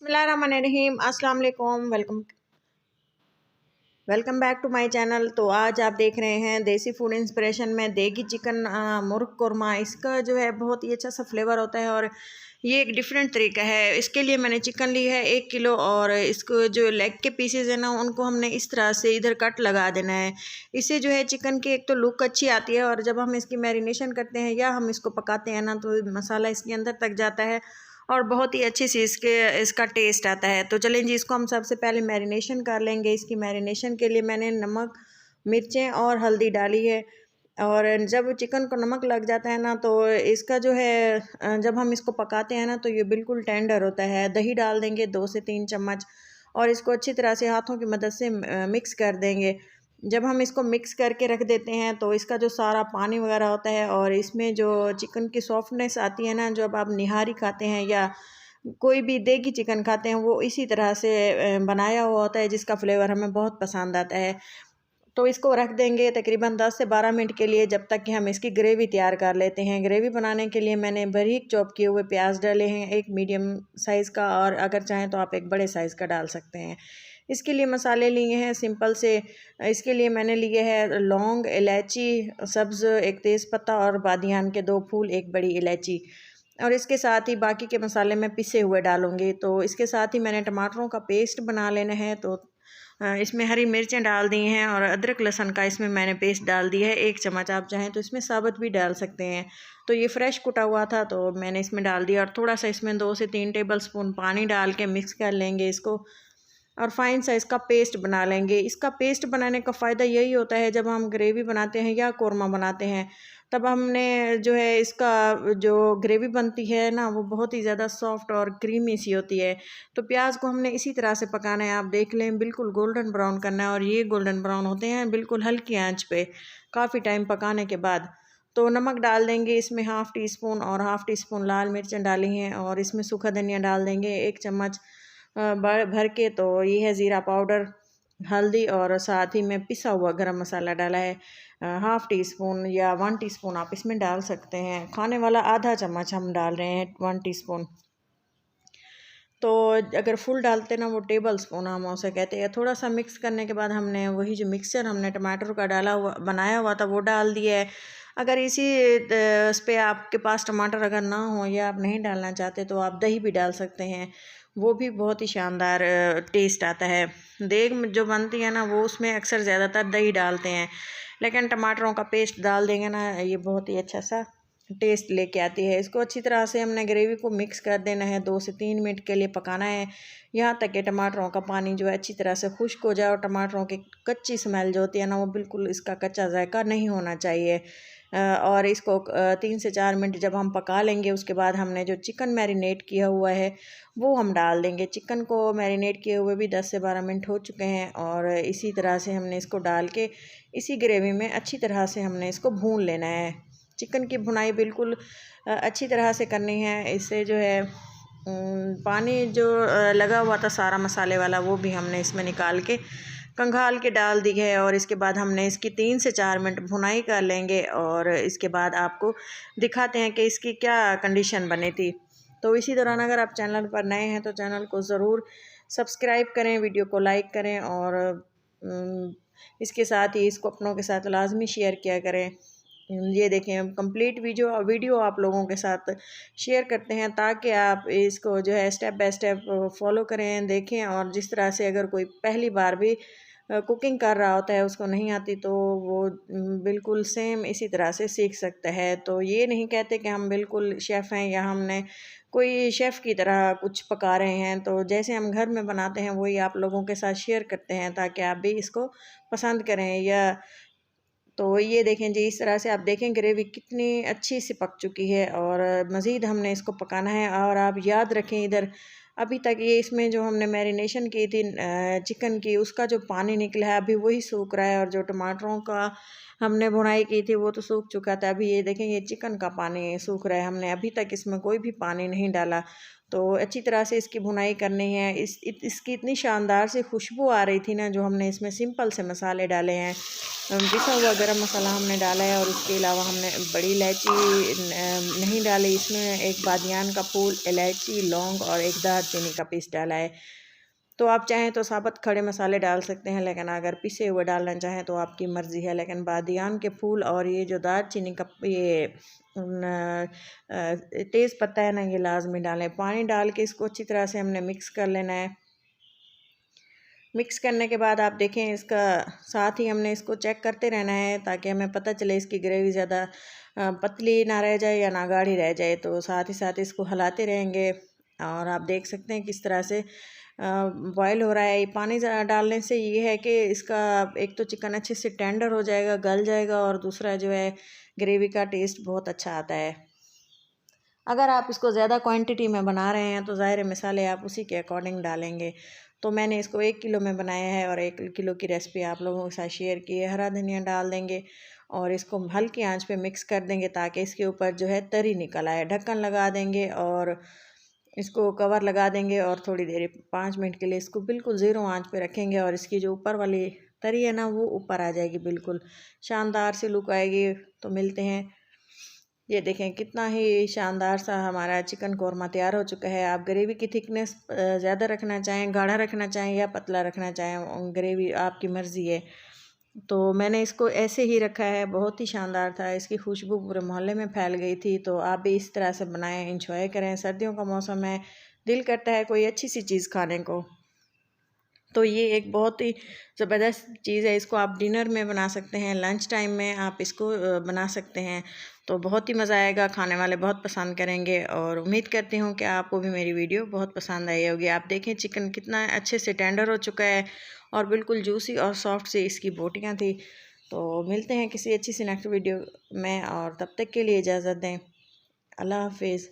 बिस्मिल्लाहिर्रहमानिर्रहीम। अस्सलाम वालेकुम। Welcome back to my channel. तो आज आप देख रहे हैं देसी फूड इंस्पिरेशन में देगी चिकन मुर्ग कौरमा। इसका जो है बहुत ही अच्छा सा फ्लेवर होता है और ये एक डिफरेंट तरीका है। इसके लिए मैंने चिकन ली है 1 किलो और इसको जो लेग के पीसेज है ना उनको हमने इस तरह से इधर कट लगा देना है। इससे जो है चिकन की एक तो लुक अच्छी आती है और जब हम इसकी मैरिनेशन करते हैं या हम इसको पकाते हैं ना तो मसाला इसके अंदर तक जाता है और बहुत ही अच्छी सी इसका टेस्ट आता है। तो चलें जी, इसको हम सबसे पहले मैरिनेशन कर लेंगे। इसकी मैरिनेशन के लिए मैंने नमक, मिर्चें और हल्दी डाली है और जब चिकन को नमक लग जाता है ना तो इसका जो है जब हम इसको पकाते हैं ना तो ये बिल्कुल टेंडर होता है। दही डाल देंगे 2 से 3 चम्मच और इसको अच्छी तरह से हाथों की मदद से मिक्स कर देंगे। जब हम इसको मिक्स करके रख देते हैं तो इसका जो सारा पानी वगैरह होता है और इसमें जो चिकन की सॉफ्टनेस आती है ना, जब आप निहारी खाते हैं या कोई भी देगी चिकन खाते हैं वो इसी तरह से बनाया हुआ होता है जिसका फ्लेवर हमें बहुत पसंद आता है। तो इसको रख देंगे तकरीबन 10 से 12 मिनट के लिए जब तक कि हम इसकी ग्रेवी तैयार कर लेते हैं। ग्रेवी बनाने के लिए मैंने बारीक चॉप किए हुए प्याज डाले हैं, एक मीडियम साइज़ का, और अगर चाहें तो आप एक बड़े साइज़ का डाल सकते हैं। इसके लिए मसाले लिए हैं सिंपल से। इसके लिए मैंने लिए है लौंग, इलायची सब्ज़, एक तेज़पत्ता और बादियान के 2 फूल, एक बड़ी इलायची, और इसके साथ ही बाकी के मसाले मैं पिसे हुए डालूँगी। तो इसके साथ ही मैंने टमाटरों का पेस्ट बना लेना है। तो इसमें हरी मिर्चें डाल दी हैं और अदरक लहसुन का इसमें मैंने पेस्ट डाल दिया है 1 चम्मच। आप चाहें तो इसमें साबुत भी डाल सकते हैं। तो ये फ्रेश कुटा हुआ था तो मैंने इसमें डाल दिया और थोड़ा सा इसमें 2 से 3 टेबल स्पून पानी डाल के मिक्स कर लेंगे इसको और फाइन सा इसका पेस्ट बना लेंगे। इसका पेस्ट बनाने का फ़ायदा यही होता है, जब हम ग्रेवी बनाते हैं या कोरमा बनाते हैं तब हमने जो है इसका जो ग्रेवी बनती है ना वो बहुत ही ज़्यादा सॉफ्ट और क्रीमी सी होती है। तो प्याज को हमने इसी तरह से पकाना है। आप देख लें बिल्कुल गोल्डन ब्राउन करना है और ये गोल्डन ब्राउन होते हैं बिल्कुल हल्की आंच पे काफ़ी टाइम पकाने के बाद। तो नमक डाल देंगे इसमें 1/2 टीस्पून और 1/2 टीस्पून लाल मिर्चें डाली हैं और इसमें सूखा धनिया डाल देंगे 1 चम्मच भर के। तो ये है ज़ीरा पाउडर, हल्दी और साथ ही में पिसा हुआ गरम मसाला डाला है 1/2 टीस्पून या 1 टीस्पून आप इसमें डाल सकते हैं। खाने वाला आधा चम्मच हम डाल रहे हैं 1 टीस्पून। तो अगर फुल डालते ना वो टेबल स्पून हम उसे कहते हैं। थोड़ा सा मिक्स करने के बाद हमने वही जो मिक्सचर हमने टमाटर का डाला हुआ बनाया हुआ था वो डाल दिया है। अगर इसी इस पे आपके पास टमाटर अगर ना हो या आप नहीं डालना चाहते तो आप दही भी डाल सकते हैं, वो भी बहुत ही शानदार टेस्ट आता है। देग जो बनती है ना वो उसमें अक्सर ज़्यादातर दही डालते हैं, लेकिन टमाटरों का पेस्ट डाल देंगे ना ये बहुत ही अच्छा सा टेस्ट लेके आती है। इसको अच्छी तरह से हमने ग्रेवी को मिक्स कर देना है, 2 से 3 मिनट के लिए पकाना है, यहाँ तक कि टमाटरों का पानी जो है अच्छी तरह से खुश्क हो जाए और टमाटरों की कच्ची स्मेल जो होती है ना वो बिल्कुल इसका कच्चा जायका नहीं होना चाहिए। और इसको 3 से 4 मिनट जब हम पका लेंगे उसके बाद हमने जो चिकन मैरिनेट किया हुआ है वो हम डाल देंगे। चिकन को मैरिनेट किए हुए भी 10 से 12 मिनट हो चुके हैं और इसी तरह से हमने इसको डाल के इसी ग्रेवी में अच्छी तरह से हमने इसको भून लेना है। चिकन की भुनाई बिल्कुल अच्छी तरह से करनी है। इससे जो है पानी जो लगा हुआ था सारा मसाले वाला वो भी हमने इसमें निकाल के कंघाल के डाल दी है और इसके बाद हमने इसकी 3 से 4 मिनट भुनाई कर लेंगे और इसके बाद आपको दिखाते हैं कि इसकी क्या कंडीशन बनी थी। तो इसी दौरान अगर आप चैनल पर नए हैं तो चैनल को ज़रूर सब्सक्राइब करें, वीडियो को लाइक करें और इसके साथ ही इसको अपनों के साथ लाजमी शेयर किया करें। ये देखें कंप्लीट वीडियो आप लोगों के साथ शेयर करते हैं ताकि आप इसको जो है स्टेप बाय स्टेप फॉलो करें, देखें और जिस तरह से अगर कोई पहली बार भी कुकिंग कर रहा होता है उसको नहीं आती तो वो बिल्कुल सेम इसी तरह से सीख सकता है। तो ये नहीं कहते कि हम बिल्कुल शेफ़ हैं या हमने कोई शेफ़ की तरह कुछ पका रहे हैं। तो जैसे हम घर में बनाते हैं वही आप लोगों के साथ शेयर करते हैं ताकि आप भी इसको पसंद करें। या तो ये देखें जी, इस तरह से आप देखें ग्रेवी कितनी अच्छी सी पक चुकी है और मज़ीद हमने इसको पकाना है। और आप याद रखें इधर अभी तक ये इसमें जो हमने मैरिनेशन की थी चिकन की उसका जो पानी निकला है अभी वही सूख रहा है और जो टमाटरों का हमने भुनाई की थी वो तो सूख चुका था। अभी ये देखें ये चिकन का पानी सूख रहा है, हमने अभी तक इसमें कोई भी पानी नहीं डाला। तो अच्छी तरह से इसकी भुनाई करनी है। इसकी इतनी शानदार से खुशबू आ रही थी ना, जो हमने इसमें सिंपल से मसाले डाले हैं। पिसा हुआ गरम मसाला हमने डाला है और उसके अलावा हमने बड़ी इलायची नहीं डाली, इसमें एक बादियान का फूल, इलायची, लौंग और एक दालचीनी का पीस डाला है। तो आप चाहें तो साबुत खड़े मसाले डाल सकते हैं, लेकिन अगर पिसे हुए डालना चाहें तो आपकी मर्ज़ी है। लेकिन बादियान के फूल और ये जो दालचीनी का ये तेज़ पत्ता है ना, ये लाजमी डालें। पानी डाल के इसको अच्छी तरह से हमने मिक्स कर लेना है। मिक्स करने के बाद आप देखें, इसका साथ ही हमने इसको चेक करते रहना है ताकि हमें पता चले इसकी ग्रेवी ज़्यादा पतली ना रह जाए या ना गाढ़ी रह जाए। तो साथ ही साथ इसको हिलाते रहेंगे और आप देख सकते हैं किस तरह से बॉयल हो रहा है। पानी डालने से ये है कि इसका एक तो चिकन अच्छे से टेंडर हो जाएगा, गल जाएगा, और दूसरा जो है ग्रेवी का टेस्ट बहुत अच्छा आता है। अगर आप इसको ज़्यादा क्वांटिटी में बना रहे हैं तो ज़ाहिर मसाले आप उसी के अकॉर्डिंग डालेंगे। तो मैंने इसको 1 किलो में बनाया है और 1 किलो की रेसिपी आप लोगों के साथ शेयर की है। हरा धनिया डाल देंगे और इसको हल्की आंच पे मिक्स कर देंगे ताकि इसके ऊपर जो है तरी निकल आए। ढक्कन लगा देंगे और इसको कवर लगा देंगे और थोड़ी देर 5 मिनट के लिए इसको बिल्कुल ज़ीरो आंच पे रखेंगे और इसकी जो ऊपर वाली तरी है ना, वो ऊपर आ जाएगी, बिल्कुल शानदार सी लुक आएगी। तो मिलते हैं। ये देखें कितना ही शानदार सा हमारा चिकन कौरमा तैयार हो चुका है। आप ग्रेवी की थिकनेस ज़्यादा रखना चाहें, गाढ़ा रखना चाहें या पतला रखना चाहें, ग्रेवी आपकी मर्ज़ी है। तो मैंने इसको ऐसे ही रखा है। बहुत ही शानदार था, इसकी खुशबू पूरे मोहल्ले में फैल गई थी। तो आप भी इस तरह से बनाएं, इंजॉय करें। सर्दियों का मौसम है, दिल करता है कोई अच्छी सी चीज़ खाने को। तो ये एक बहुत ही ज़बरदस्त चीज़ है। इसको आप डिनर में बना सकते हैं, लंच टाइम में आप इसको बना सकते हैं। तो बहुत ही मज़ा आएगा, खाने वाले बहुत पसंद करेंगे और उम्मीद करती हूँ कि आपको भी मेरी वीडियो बहुत पसंद आई होगी। आप देखें चिकन कितना अच्छे से टेंडर हो चुका है और बिल्कुल जूसी और सॉफ्ट सी इसकी बोटियाँ थी। तो मिलते हैं किसी अच्छी सी नेक्स्ट वीडियो में, और तब तक के लिए इजाज़त दें। अल्लाह हाफिज़।